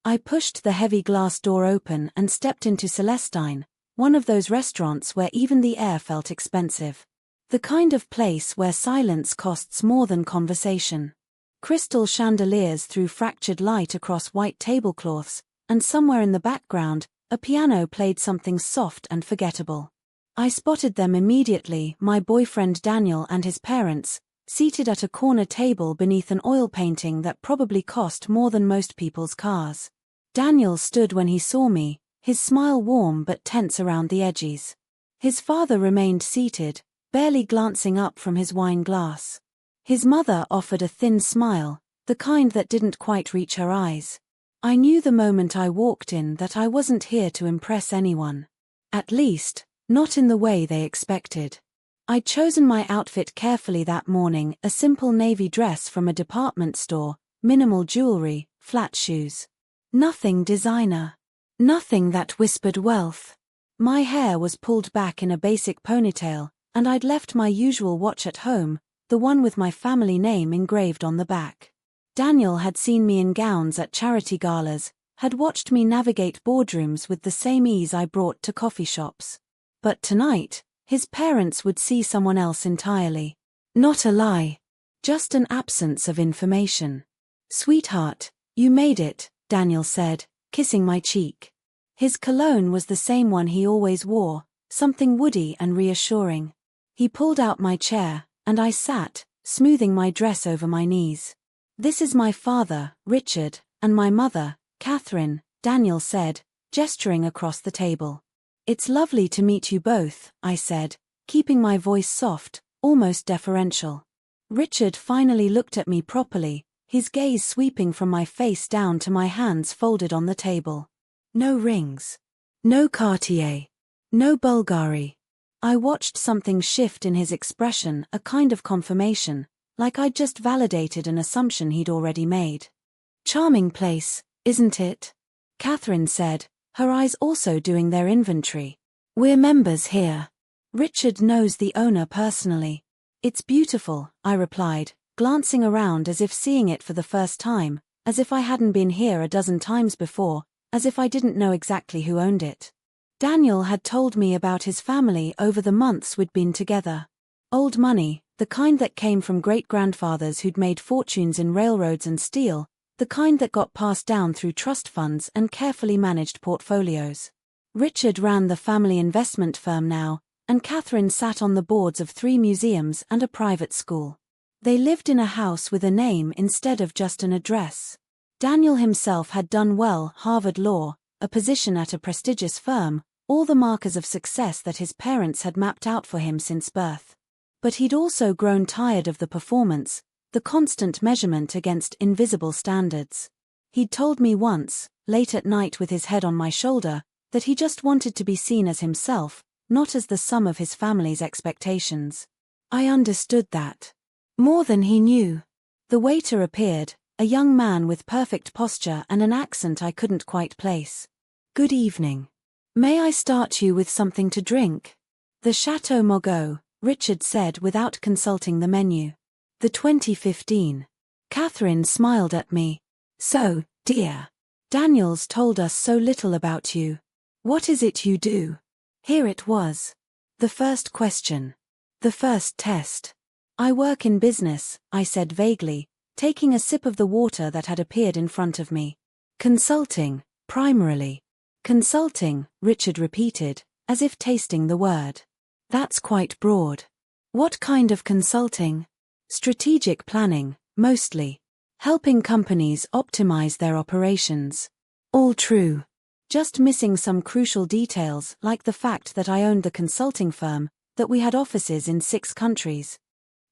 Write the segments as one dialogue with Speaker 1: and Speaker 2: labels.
Speaker 1: I pushed the heavy glass door open and stepped into Celestine, one of those restaurants where even the air felt expensive. The kind of place where silence costs more than conversation. Crystal chandeliers threw fractured light across white tablecloths, and somewhere in the background, a piano played something soft and forgettable. I spotted them immediately, my boyfriend Daniel and his parents, seated at a corner table beneath an oil painting that probably cost more than most people's cars. Daniel stood when he saw me, his smile warm but tense around the edges. His father remained seated, barely glancing up from his wine glass. His mother offered a thin smile, the kind that didn't quite reach her eyes. I knew the moment I walked in that I wasn't here to impress anyone. At least, not in the way they expected. I'd chosen my outfit carefully that morning, a simple navy dress from a department store, minimal jewelry, flat shoes. Nothing designer. Nothing that whispered wealth. My hair was pulled back in a basic ponytail, and I'd left my usual watch at home, the one with my family name engraved on the back. Daniel had seen me in gowns at charity galas, had watched me navigate boardrooms with the same ease I brought to coffee shops. But tonight, his parents would see someone else entirely. Not a lie. Just an absence of information. "Sweetheart, you made it," Daniel said, kissing my cheek. His cologne was the same one he always wore, something woody and reassuring. He pulled out my chair, and I sat, smoothing my dress over my knees. "This is my father, Richard, and my mother, Catherine," Daniel said, gesturing across the table. "It's lovely to meet you both," I said, keeping my voice soft, almost deferential. Richard finally looked at me properly, his gaze sweeping from my face down to my hands folded on the table. No rings. No Cartier. No Bulgari. I watched something shift in his expression, a kind of confirmation, like I'd just validated an assumption he'd already made. "Charming place, isn't it?" Catherine said, her eyes also doing their inventory. "We're members here. Richard knows the owner personally." "It's beautiful," I replied, glancing around as if seeing it for the first time, as if I hadn't been here a dozen times before, as if I didn't know exactly who owned it. Daniel had told me about his family over the months we'd been together. Old money, the kind that came from great-grandfathers who'd made fortunes in railroads and steel, the kind that got passed down through trust funds and carefully managed portfolios. Richard ran the family investment firm now, and Catherine sat on the boards of 3 museums and a private school. They lived in a house with a name instead of just an address. Daniel himself had done well, Harvard Law, a position at a prestigious firm, all the markers of success that his parents had mapped out for him since birth. But he'd also grown tired of the performance, the constant measurement against invisible standards. He'd told me once, late at night with his head on my shoulder, that he just wanted to be seen as himself, not as the sum of his family's expectations. I understood that. More than he knew. The waiter appeared, a young man with perfect posture and an accent I couldn't quite place. "Good evening. May I start you with something to drink?" "The Chateau Margaux," Richard said without consulting the menu. "The 2015. Catherine smiled at me. "So, dear. Daniel's told us so little about you. What is it you do?" Here it was. The first question. The first test. "I work in business," I said vaguely, taking a sip of the water that had appeared in front of me. "Consulting, primarily." "Consulting," Richard repeated, as if tasting the word. "That's quite broad." "What kind of consulting?" "Strategic planning, mostly. Helping companies optimize their operations." All true. Just missing some crucial details like the fact that I owned the consulting firm, that we had offices in 6 countries.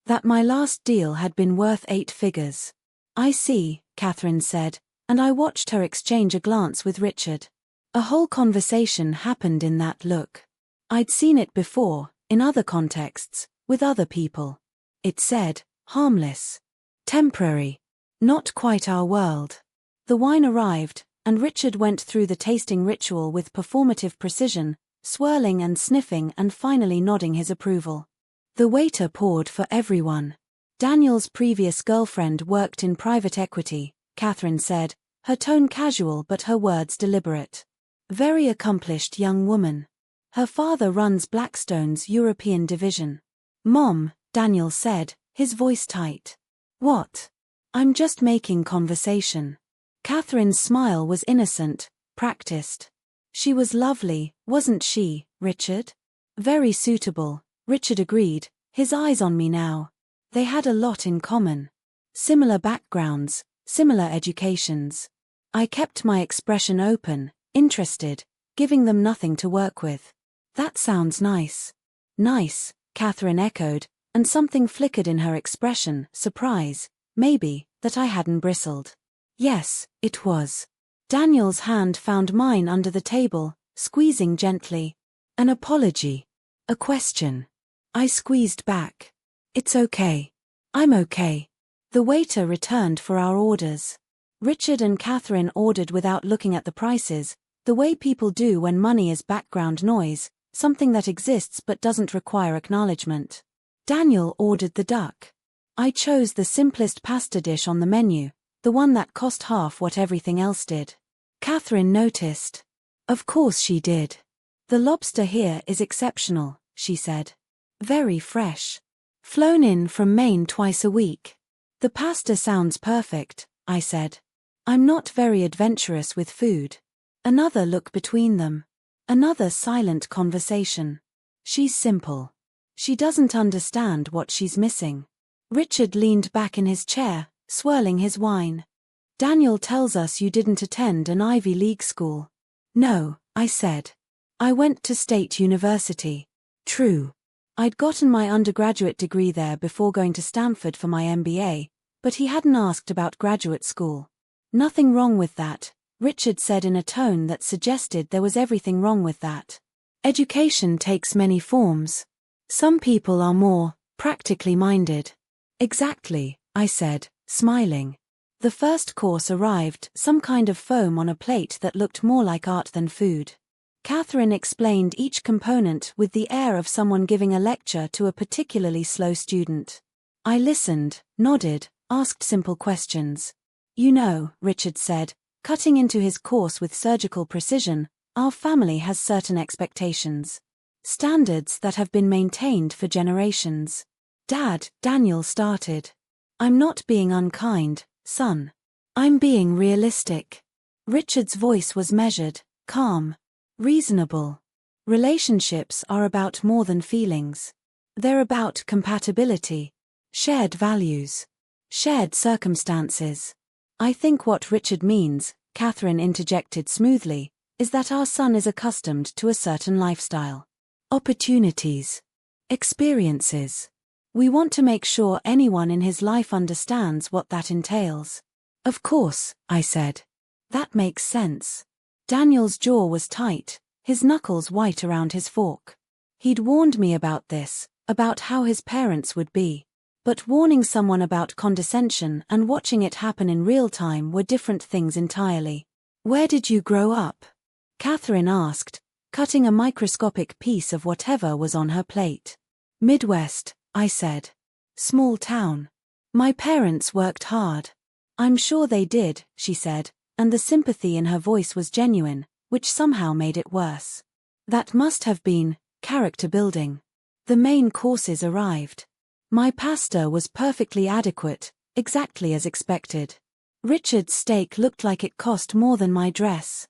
Speaker 1: That my last deal had been worth 8 figures. "I see," Catherine said, and I watched her exchange a glance with Richard. A whole conversation happened in that look. I'd seen it before, in other contexts, with other people. It said, harmless. Temporary. Not quite our world. The wine arrived, and Richard went through the tasting ritual with performative precision, swirling and sniffing and finally nodding his approval. The waiter poured for everyone. Daniel's previous girlfriend worked in private equity, Catherine said, her tone casual but her words deliberate. Very accomplished young woman. Her father runs Blackstone's European division. Mom, Daniel said, his voice tight. What? I'm just making conversation. Catherine's smile was innocent, practiced. She was lovely, wasn't she, Richard? Very suitable, Richard agreed, his eyes on me now. They had a lot in common. Similar backgrounds, similar educations. I kept my expression open, interested, giving them nothing to work with. That sounds nice. Nice, Catherine echoed, and something flickered in her expression, surprise, maybe, that I hadn't bristled. Yes, it was. Daniel's hand found mine under the table, squeezing gently. An apology. A question. I squeezed back. It's okay. I'm okay. The waiter returned for our orders. Richard and Catherine ordered without looking at the prices, the way people do when money is background noise, something that exists but doesn't require acknowledgement. Daniel ordered the duck. I chose the simplest pasta dish on the menu, the one that cost half what everything else did. Catherine noticed. Of course she did. The lobster here is exceptional, she said. Very fresh. Flown in from Maine twice a week. The pasta sounds perfect, I said. I'm not very adventurous with food. Another look between them. Another silent conversation. She's simple. She doesn't understand what she's missing. Richard leaned back in his chair, swirling his wine. Daniel tells us you didn't attend an Ivy League school. No, I said. I went to State University. True. I'd gotten my undergraduate degree there before going to Stanford for my MBA, but he hadn't asked about graduate school. Nothing wrong with that, Richard said in a tone that suggested there was everything wrong with that. Education takes many forms. Some people are more practically minded. Exactly, I said, smiling. The first course arrived, some kind of foam on a plate that looked more like art than food. Catherine explained each component with the air of someone giving a lecture to a particularly slow student. I listened, nodded, asked simple questions. You know, Richard said, cutting into his course with surgical precision, our family has certain expectations. Standards that have been maintained for generations. Dad, Daniel started. I'm not being unkind, son. I'm being realistic. Richard's voice was measured, calm. Reasonable. Relationships are about more than feelings. They're about compatibility, shared values, shared circumstances. I think what Richard means, Catherine interjected smoothly, is that our son is accustomed to a certain lifestyle. Opportunities. Experiences. We want to make sure anyone in his life understands what that entails. Of course, I said. That makes sense. Daniel's jaw was tight, his knuckles white around his fork. He'd warned me about this, about how his parents would be. But warning someone about condescension and watching it happen in real time were different things entirely. Where did you grow up? Catherine asked, cutting a microscopic piece of whatever was on her plate. Midwest, I said. Small town. My parents worked hard. I'm sure they did, she said, and the sympathy in her voice was genuine, which somehow made it worse. That must have been character building. The main courses arrived. My pasta was perfectly adequate, exactly as expected. Richard's steak looked like it cost more than my dress.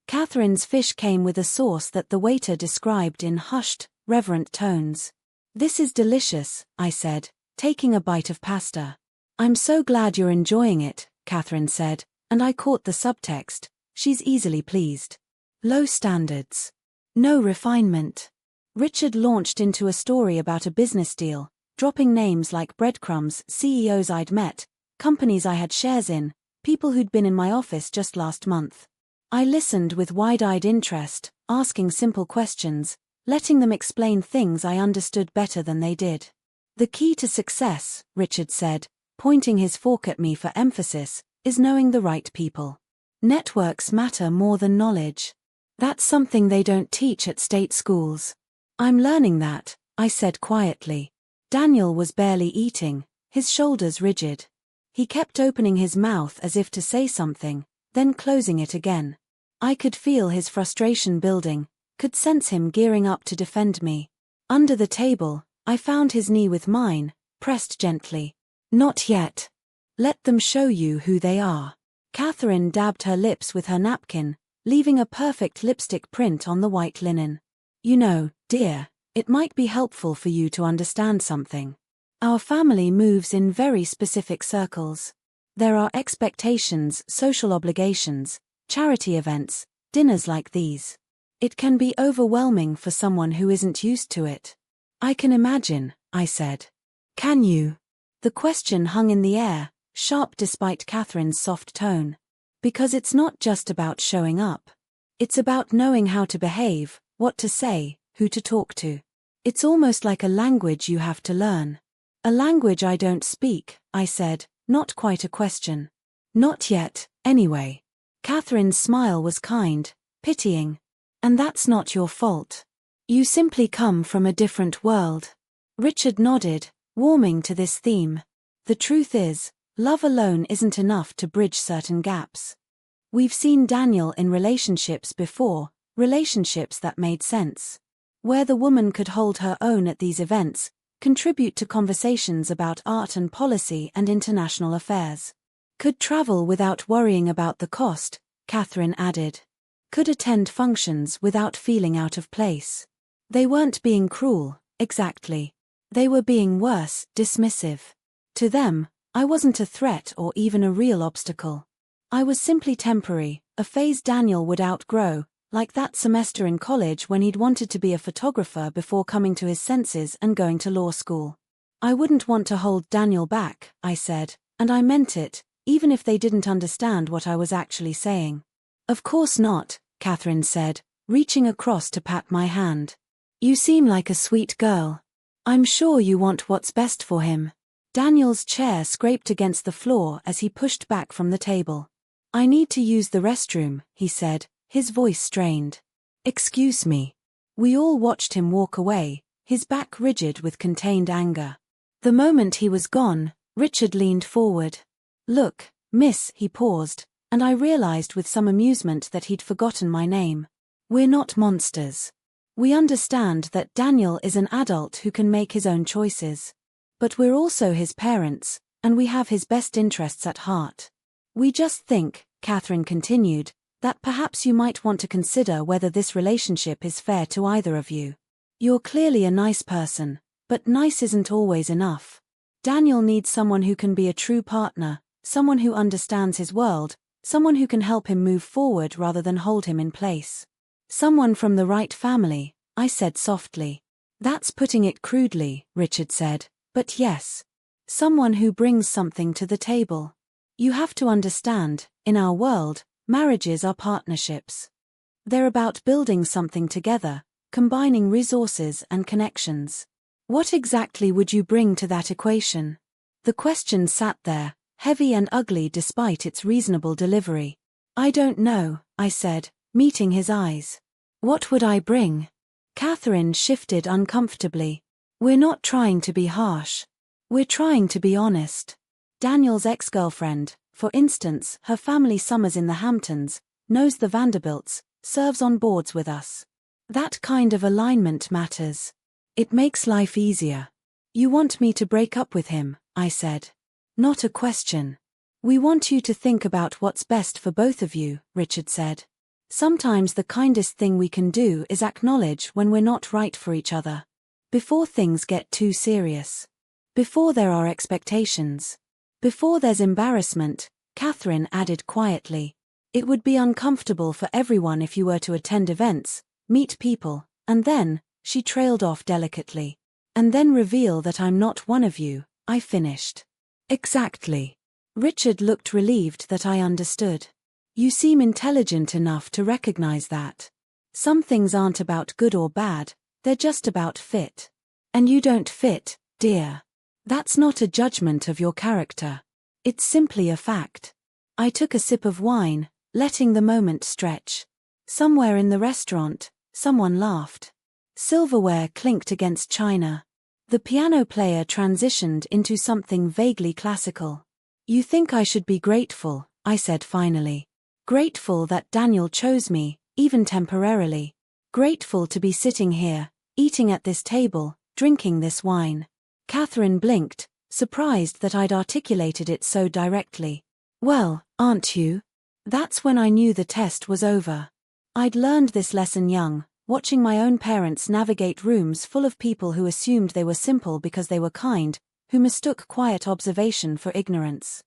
Speaker 1: Catherine's fish came with a sauce that the waiter described in hushed, reverent tones. This is delicious, I said, taking a bite of pasta. I'm so glad you're enjoying it, Catherine said, and I caught the subtext. She's easily pleased. Low standards. No refinement. Richard launched into a story about a business deal, dropping names like breadcrumbs, CEOs I'd met, companies I had shares in, people who'd been in my office just last month. I listened with wide-eyed interest, asking simple questions, letting them explain things I understood better than they did. The key to success, Richard said, pointing his fork at me for emphasis, is knowing the right people. Networks matter more than knowledge. That's something they don't teach at state schools. I'm learning that, I said quietly. Daniel was barely eating, his shoulders rigid. He kept opening his mouth as if to say something, then closing it again. I could feel his frustration building, could sense him gearing up to defend me. Under the table, I found his knee with mine, pressed gently. Not yet. Let them show you who they are. Catherine dabbed her lips with her napkin, leaving a perfect lipstick print on the white linen. You know, dear, it might be helpful for you to understand something. Our family moves in very specific circles. There are expectations, social obligations, charity events, dinners like these. It can be overwhelming for someone who isn't used to it. I can imagine, I said. Can you? The question hung in the air, sharp despite Catherine's soft tone. Because it's not just about showing up. It's about knowing how to behave, what to say, who to talk to. It's almost like a language you have to learn. A language I don't speak, I said, not quite a question. Not yet, anyway. Catherine's smile was kind, pitying. And that's not your fault. You simply come from a different world. Richard nodded, warming to this theme. The truth is, love alone isn't enough to bridge certain gaps. We've seen Daniel in relationships before, relationships that made sense. Where the woman could hold her own at these events, contribute to conversations about art and policy and international affairs. Could travel without worrying about the cost, Catherine added. Could attend functions without feeling out of place. They weren't being cruel, exactly. They were being worse, dismissive. To them, I wasn't a threat or even a real obstacle. I was simply temporary, a phase Daniel would outgrow, like that semester in college when he'd wanted to be a photographer before coming to his senses and going to law school. I wouldn't want to hold Daniel back, I said, and I meant it, even if they didn't understand what I was actually saying. Of course not, Catherine said, reaching across to pat my hand. You seem like a sweet girl. I'm sure you want what's best for him. Daniel's chair scraped against the floor as he pushed back from the table. I need to use the restroom, he said, his voice strained. Excuse me. We all watched him walk away, his back rigid with contained anger. The moment he was gone, Richard leaned forward. Look, miss, he paused, and I realized with some amusement that he'd forgotten my name. We're not monsters. We understand that Daniel is an adult who can make his own choices. But we're also his parents, and we have his best interests at heart. We just think, Catherine continued, that perhaps you might want to consider whether this relationship is fair to either of you. You're clearly a nice person, but nice isn't always enough. Daniel needs someone who can be a true partner, someone who understands his world, someone who can help him move forward rather than hold him in place. Someone from the right family, I said softly. That's putting it crudely, Richard said, but yes. Someone who brings something to the table. You have to understand, in our world, marriages are partnerships. They're about building something together, combining resources and connections. What exactly would you bring to that equation? The question sat there, heavy and ugly despite its reasonable delivery. I don't know, I said, meeting his eyes. What would I bring? Catherine shifted uncomfortably. We're not trying to be harsh. We're trying to be honest. Daniel's ex-girlfriend, for instance, her family summers in the Hamptons, knows the Vanderbilts, serves on boards with us. That kind of alignment matters. It makes life easier. You want me to break up with him, I said. Not a question. We want you to think about what's best for both of you, Richard said. Sometimes the kindest thing we can do is acknowledge when we're not right for each other. Before things get too serious. Before there are expectations. Before there's embarrassment, Catherine added quietly. It would be uncomfortable for everyone if you were to attend events, meet people, and then, she trailed off delicately. And then reveal that I'm not one of you, I finished. Exactly. Richard looked relieved that I understood. You seem intelligent enough to recognize that. Some things aren't about good or bad, they're just about fit. And you don't fit, dear. That's not a judgment of your character. It's simply a fact. I took a sip of wine, letting the moment stretch. Somewhere in the restaurant, someone laughed. Silverware clinked against china. The piano player transitioned into something vaguely classical. You think I should be grateful, I said finally. Grateful that Daniel chose me, even temporarily. Grateful to be sitting here, eating at this table, drinking this wine. Catherine blinked, surprised that I'd articulated it so directly. Well, aren't you? That's when I knew the test was over. I'd learned this lesson young, watching my own parents navigate rooms full of people who assumed they were simple because they were kind, who mistook quiet observation for ignorance.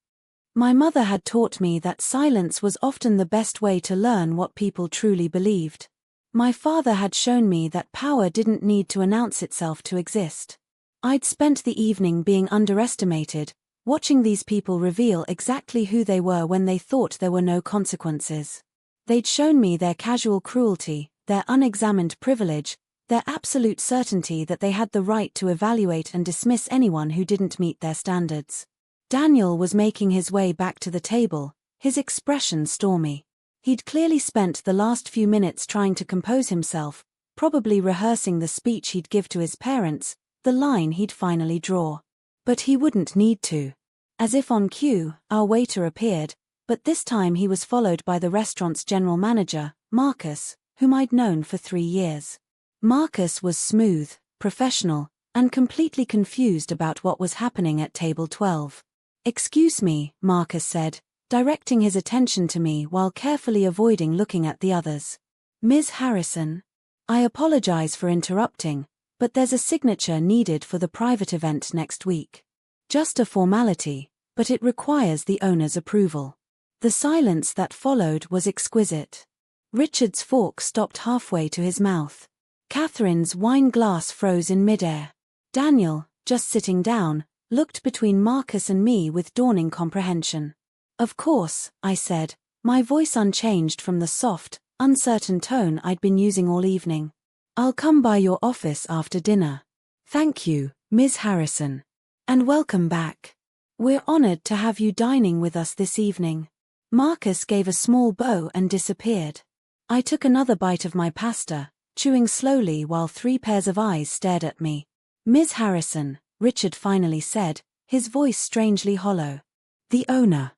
Speaker 1: My mother had taught me that silence was often the best way to learn what people truly believed. My father had shown me that power didn't need to announce itself to exist. I'd spent the evening being underestimated, watching these people reveal exactly who they were when they thought there were no consequences. They'd shown me their casual cruelty, their unexamined privilege, their absolute certainty that they had the right to evaluate and dismiss anyone who didn't meet their standards. Daniel was making his way back to the table, his expression stormy. He'd clearly spent the last few minutes trying to compose himself, probably rehearsing the speech he'd give to his parents, the line he'd finally draw. But he wouldn't need to. As if on cue, our waiter appeared, but this time he was followed by the restaurant's general manager, Marcus, whom I'd known for 3 years. Marcus was smooth, professional, and completely confused about what was happening at table 12. "Excuse me," Marcus said, directing his attention to me while carefully avoiding looking at the others. "Ms. Harrison? I apologize for interrupting, but there's a signature needed for the private event next week. Just a formality, but it requires the owner's approval." The silence that followed was exquisite. Richard's fork stopped halfway to his mouth. Catherine's wine glass froze in midair. Daniel, just sitting down, looked between Marcus and me with dawning comprehension. "Of course," I said, my voice unchanged from the soft, uncertain tone I'd been using all evening. "I'll come by your office after dinner." "Thank you, Ms. Harrison. And welcome back. We're honored to have you dining with us this evening." Marcus gave a small bow and disappeared. I took another bite of my pasta, chewing slowly while 3 pairs of eyes stared at me. "Ms. Harrison," Richard finally said, his voice strangely hollow. "The owner?"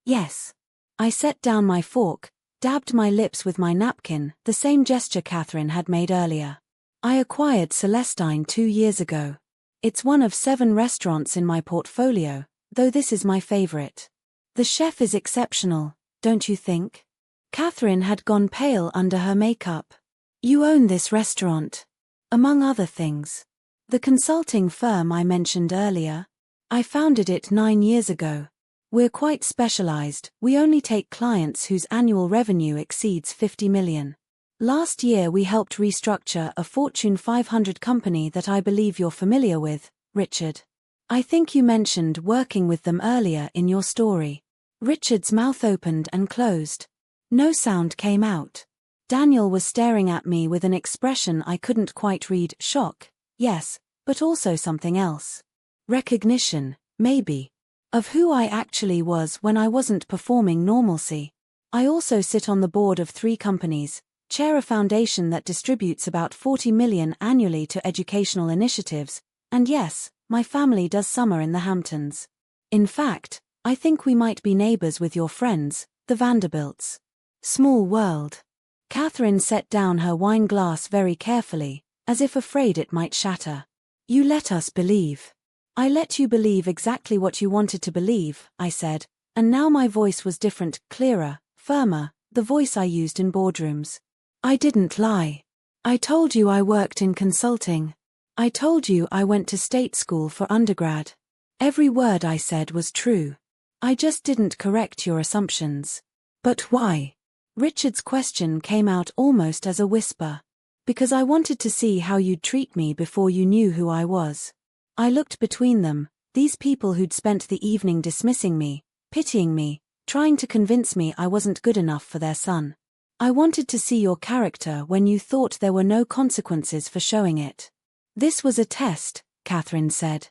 Speaker 1: "Yes." I set down my fork, dabbed my lips with my napkin, the same gesture Catherine had made earlier. "I acquired Celestine 2 years ago. It's one of 7 restaurants in my portfolio, though this is my favorite. The chef is exceptional, don't you think?" Catherine had gone pale under her makeup. "You own this restaurant. Among other things. The consulting firm I mentioned earlier. I founded it 9 years ago. We're quite specialized, we only take clients whose annual revenue exceeds 50 million. Last year we helped restructure a Fortune 500 company that I believe you're familiar with, Richard. I think you mentioned working with them earlier in your story." Richard's mouth opened and closed. No sound came out. Daniel was staring at me with an expression I couldn't quite read. Shock, yes, but also something else. Recognition, maybe. Of who I actually was when I wasn't performing normalcy. I also sit on the board of 3 companies, chair a foundation that distributes about 40 million annually to educational initiatives, and yes, my family does summer in the Hamptons. In fact, I think we might be neighbors with your friends, the Vanderbilts. Small world. Catherine set down her wine glass very carefully, as if afraid it might shatter. "You let us believe." "I let you believe exactly what you wanted to believe," I said, and now my voice was different, clearer, firmer, the voice I used in boardrooms. "I didn't lie. I told you I worked in consulting. I told you I went to state school for undergrad. Every word I said was true. I just didn't correct your assumptions." "But why?" Richard's question came out almost as a whisper. "Because I wanted to see how you'd treat me before you knew who I was." I looked between them, these people who'd spent the evening dismissing me, pitying me, trying to convince me I wasn't good enough for their son. "I wanted to see your character when you thought there were no consequences for showing it." "This was a test," Catherine said.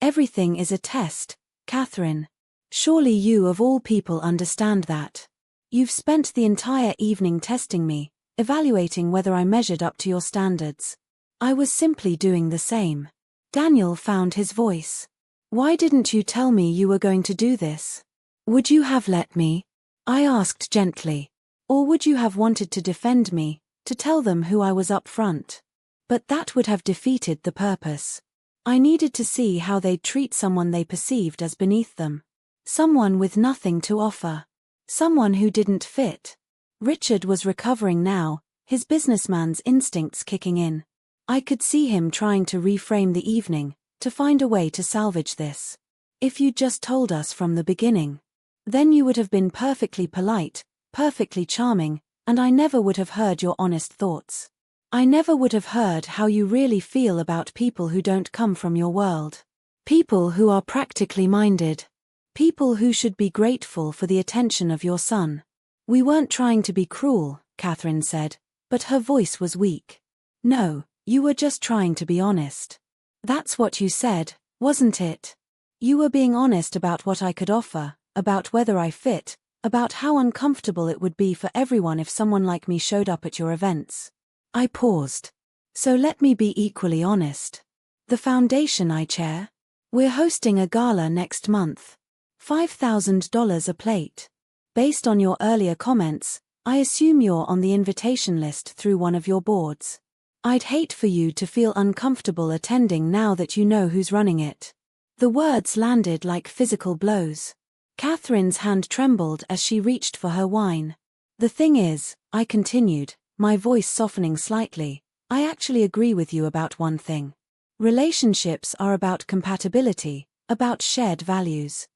Speaker 1: "Everything is a test, Catherine. Surely you of all people understand that. You've spent the entire evening testing me, evaluating whether I measured up to your standards. I was simply doing the same." Daniel found his voice. "Why didn't you tell me you were going to do this? Would you have let me?" I asked gently. Or would you have wanted to defend me, to tell them who I was up front? But that would have defeated the purpose. I needed to see how they'd treat someone they perceived as beneath them. Someone with nothing to offer. Someone who didn't fit. Richard was recovering now, his businessman's instincts kicking in. I could see him trying to reframe the evening, to find a way to salvage this. If you'd just told us from the beginning. Then you would have been perfectly polite, perfectly charming, and I never would have heard your honest thoughts. I never would have heard how you really feel about people who don't come from your world. People who are practically minded. People who should be grateful for the attention of your son. We weren't trying to be cruel, Catherine said, but her voice was weak. No, you were just trying to be honest. That's what you said, wasn't it? You were being honest about what I could offer, about whether I fit, about how uncomfortable it would be for everyone if someone like me showed up at your events. I paused. So let me be equally honest. The foundation I chair? We're hosting a gala next month. $5,000 a plate. Based on your earlier comments, I assume you're on the invitation list through one of your boards. I'd hate for you to feel uncomfortable attending now that you know who's running it. The words landed like physical blows. Catherine's hand trembled as she reached for her wine. The thing is, I continued, my voice softening slightly, I actually agree with you about one thing. Relationships are about compatibility, about shared values.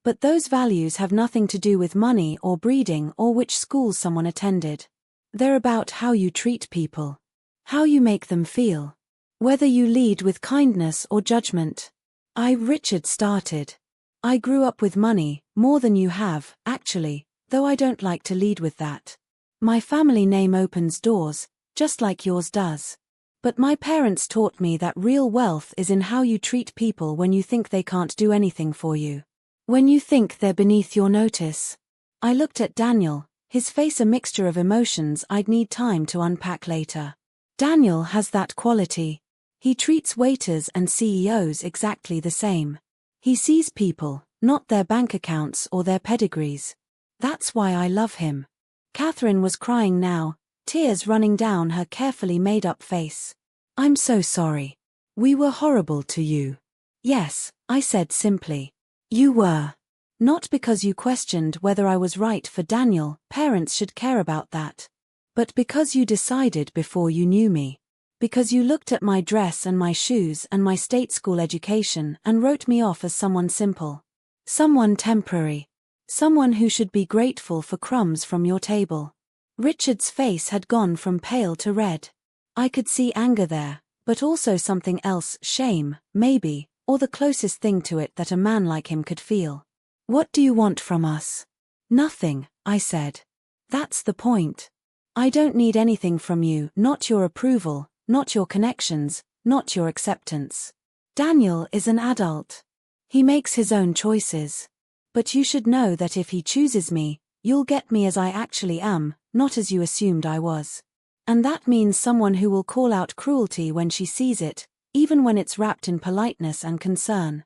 Speaker 1: But those values have nothing to do with money or breeding or which schools someone attended. They're about how you treat people. How you make them feel. Whether you lead with kindness or judgment. Richard started. I grew up with money, more than you have, actually, though I don't like to lead with that. My family name opens doors, just like yours does. But my parents taught me that real wealth is in how you treat people when you think they can't do anything for you. When you think they're beneath your notice. I looked at Daniel, his face a mixture of emotions I'd need time to unpack later. Daniel has that quality. He treats waiters and CEOs exactly the same. He sees people, not their bank accounts or their pedigrees. That's why I love him. Catherine was crying now, tears running down her carefully made-up face. I'm so sorry. We were horrible to you. Yes, I said simply. You were. Not because you questioned whether I was right for Daniel, parents should care about that. But because you decided before you knew me. Because you looked at my dress and my shoes and my state school education and wrote me off as someone simple. Someone temporary. Someone who should be grateful for crumbs from your table. Richard's face had gone from pale to red. I could see anger there, but also something else, shame, maybe, or the closest thing to it that a man like him could feel. What do you want from us? Nothing, I said. That's the point. I don't need anything from you, not your approval. Not your connections, not your acceptance. Daniel is an adult. He makes his own choices. But you should know that if he chooses me, you'll get me as I actually am, not as you assumed I was. And that means someone who will call out cruelty when she sees it, even when it's wrapped in politeness and concern.